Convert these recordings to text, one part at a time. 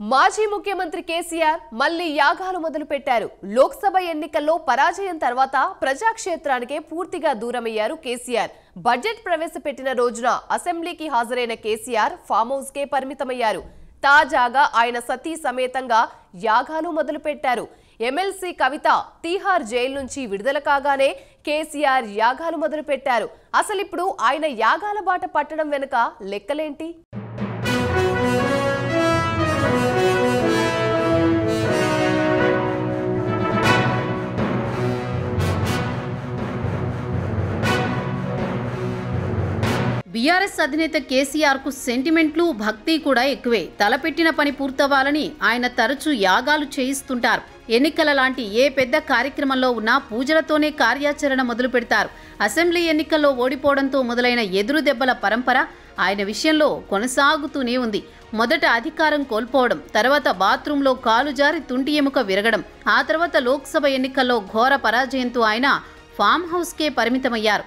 మాజీ ముఖ్యమంత్రి కేసీఆర్ మళ్లీ యాగాలు మొదలుపెట్టారు. లోక్సభ ఎన్నికల్లో పరాజయం తర్వాత ప్రజాక్షేత్రానికే పూర్తిగా దూరమయ్యారు కేసీఆర్. బడ్జెట్ ప్రవేశపెట్టిన రోజున అసెంబ్లీకి హాజరైన కేసీఆర్ ఫామ్ హౌస్ కే పరిమితమయ్యారు. తాజాగా ఆయన సతీ సమేతంగా యాగాలు మొదలుపెట్టారు. ఎమ్మెల్సీ కవిత తీహార్ జైలు నుంచి విడుదల కాగానే కేసీఆర్ యాగాలు మొదలుపెట్టారు. అసలిప్పుడు ఆయన యాగాల బాట పట్టడం వెనుక లెక్కలేంటి? బీఆర్ఎస్ అధినేత కేసీఆర్ కు సెంటిమెంట్లు భక్తి కూడా ఎక్కువే. తలపెట్టిన పని పూర్తవ్వాలని ఆయన తరచూ యాగాలు చేయిస్తుంటారు. ఎన్నికల లాంటి ఏ పెద్ద కార్యక్రమంలో ఉన్నా పూజలతోనే కార్యాచరణ మొదలు పెడతారు. అసెంబ్లీ ఎన్నికల్లో ఓడిపోవడంతో మొదలైన ఎదురు దెబ్బల పరంపర ఆయన విషయంలో కొనసాగుతూనే ఉంది. మొదట అధికారం కోల్పోవడం, తర్వాత బాత్రూంలో కాలు జారి తుంటి ఎముక విరగడం, ఆ తర్వాత లోక్సభ ఎన్నికల్లో ఘోర పరాజయంతో ఆయన ఫామ్ హౌస్కే పరిమితమయ్యారు.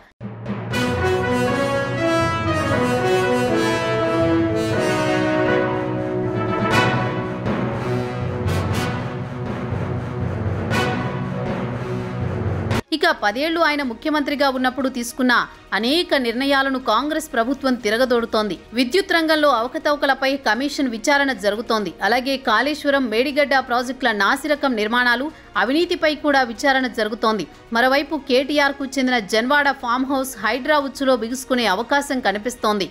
ఇక 10 ఏళ్లు ఆయన ముఖ్యమంత్రిగా ఉన్నప్పుడు తీసుకున్న అనేక నిర్ణయాలను కాంగ్రెస్ ప్రభుత్వం తిరగదోడుతోంది. విద్యుత్ రంగంలో అవకతవకలపై కమిషన్ విచారణ జరుగుతోంది. అలాగే కాళేశ్వరం, మేడిగడ్డ ప్రాజెక్టుల నాసిరకం నిర్మాణాలు, అవినీతిపై కూడా విచారణ జరుగుతోంది. మరోవైపు కేటీఆర్ కు చెందిన జన్వాడ ఫామ్ హౌస్ హైడ్రా ఉచ్చులో బిగుసుకునే అవకాశం కనిపిస్తోంది.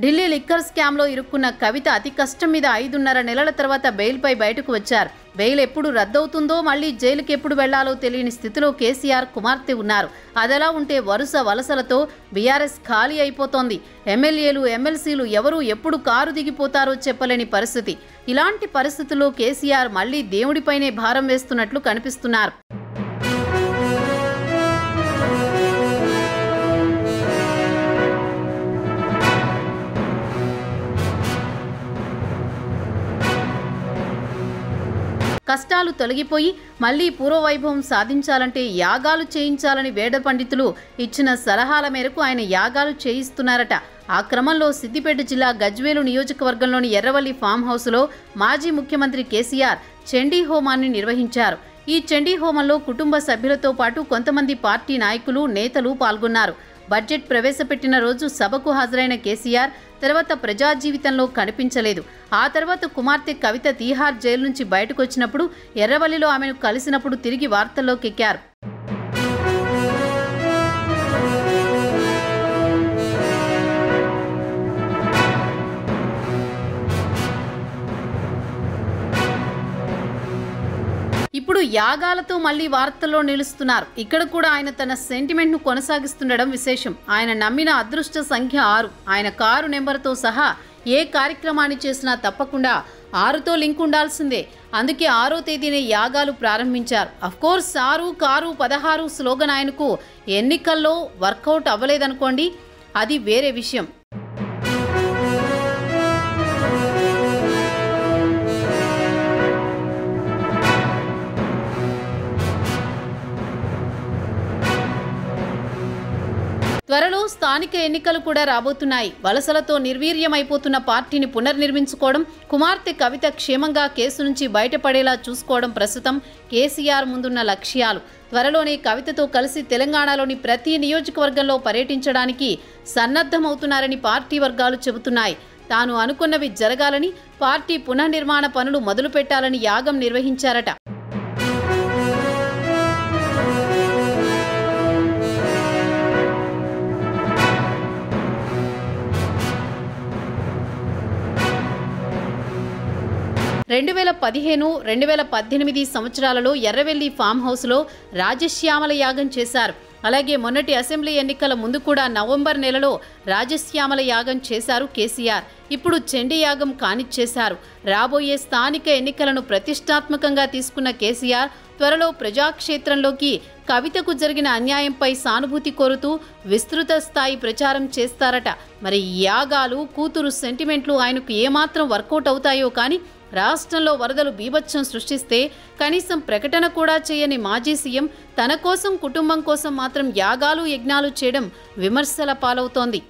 ఢిల్లీ లిక్కర్ స్కామ్ లో ఇరుక్కున్న కవిత అతి కష్టం మీద 5.5 నెలల తర్వాత బెయిల్పై బయటకు వచ్చారు. బెయిల్ ఎప్పుడు రద్దవుతుందో, మళ్లీ జైలుకి ఎప్పుడు వెళ్లాలో తెలియని స్థితిలో కేసీఆర్ కుమార్తె ఉన్నారు. అదలా ఉంటే వరుస వలసలతో బీఆర్ఎస్ ఖాళీ అయిపోతోంది. ఎమ్మెల్యేలు, ఎమ్మెల్సీలు ఎవరు ఎప్పుడు కారు దిగిపోతారో చెప్పలేని పరిస్థితి. ఇలాంటి పరిస్థితుల్లో కేసీఆర్ మళ్లీ దేవుడిపైనే భారం వేస్తున్నట్లు కనిపిస్తున్నారు. కష్టాలు తొలగిపోయి మళ్లీ పూర్వవైభవం సాధించాలంటే యాగాలు చేయించాలని వేద పండితులు ఇచ్చిన సలహాల మేరకు ఆయన యాగాలు చేయిస్తున్నారట. ఆ క్రమంలో సిద్దిపేట జిల్లా గజ్వేలు నియోజకవర్గంలోని ఎర్రవల్లి ఫామ్ హౌస్లో మాజీ ముఖ్యమంత్రి కేసీఆర్ చండీ హోమాన్ని నిర్వహించారు. ఈ చండీ హోమంలో కుటుంబ సభ్యులతో పాటు కొంతమంది పార్టీ నాయకులు, నేతలు పాల్గొన్నారు. బడ్జెట్ ప్రవేశపెట్టిన రోజు సభకు హాజరైన కేసీఆర్ తర్వాత ప్రజా జీవితంలో కనిపించలేదు. ఆ తర్వాత కుమార్తె కవిత తీహార్ జైలు నుంచి బయటకు వచ్చినప్పుడు, ఎర్రవల్లిలో ఆమెను కలిసినప్పుడు తిరిగి వార్తల్లోకి ఎక్కారు. ఇప్పుడు యాగాలతో మళ్లీ వార్తల్లో నిలుస్తున్నారు. ఇక్కడ కూడా ఆయన తన సెంటిమెంట్ ను కొనసాగిస్తుండడం విశేషం. ఆయన నమ్మిన అదృష్ట సంఖ్య 6. ఆయన కారు నెంబర్తో సహా ఏ కార్యక్రమాన్ని చేసినా తప్పకుండా 6తో లింక్ ఉండాల్సిందే. అందుకే 6వ తేదీనే యాగాలు ప్రారంభించారు. అఫ్కోర్స్ 6, కారు, 16 స్లోగన్ ఆయనకు ఎన్నికల్లో వర్కౌట్ అవ్వలేదనుకోండి, అది వేరే విషయం. త్వరలో స్థానిక ఎన్నికలు కూడా రాబోతున్నాయి. వలసలతో నిర్వీర్యమైపోతున్న పార్టీని పునర్నిర్మించుకోవడం, కుమార్తె కవిత క్షేమంగా కేసు నుంచి బయటపడేలా చూసుకోవడం ప్రస్తుతం కేసీఆర్ ముందున్న లక్ష్యాలు. త్వరలోనే కవితతో కలిసి తెలంగాణలోని ప్రతి నియోజకవర్గంలో పర్యటించడానికి సన్నద్ధమవుతున్నారని పార్టీ వర్గాలు చెబుతున్నాయి. తాను అనుకున్నవి జరగాలని, పార్టీ పునర్నిర్మాణ పనులు మొదలుపెట్టాలని యాగం నిర్వహించారట. రెండు 2015-2018 సంవత్సరాలలో ఎర్రవెల్లి ఫామ్ హౌస్లో రాజశ్యామల యాగం చేశారు. అలాగే మొన్నటి అసెంబ్లీ ఎన్నికల ముందు కూడా నవంబర్ నెలలో రాజశ్యామల యాగం చేశారు కేసీఆర్. ఇప్పుడు చండీ యాగం కానిచ్చేశారు. రాబోయే స్థానిక ఎన్నికలను ప్రతిష్టాత్మకంగా తీసుకున్న కేసీఆర్ త్వరలో ప్రజాక్షేత్రంలోకి కవితకు జరిగిన అన్యాయంపై సానుభూతి కోరుతూ విస్తృత స్థాయి ప్రచారం చేస్తారట. మరి యాగాలు, కూతురు సెంటిమెంట్లు ఆయనకు ఏమాత్రం వర్కౌట్ అవుతాయో కానీ రాష్ట్రంలో వరదలు బీభత్సం సృష్టిస్తే కనీసం ప్రకటన కూడా చేయని మాజీ సీఎం తన కోసం కుటుంబం కోసం మాత్రం యాగాలు యజ్ఞాలు చేయడం విమర్శల పాలవుతోంది.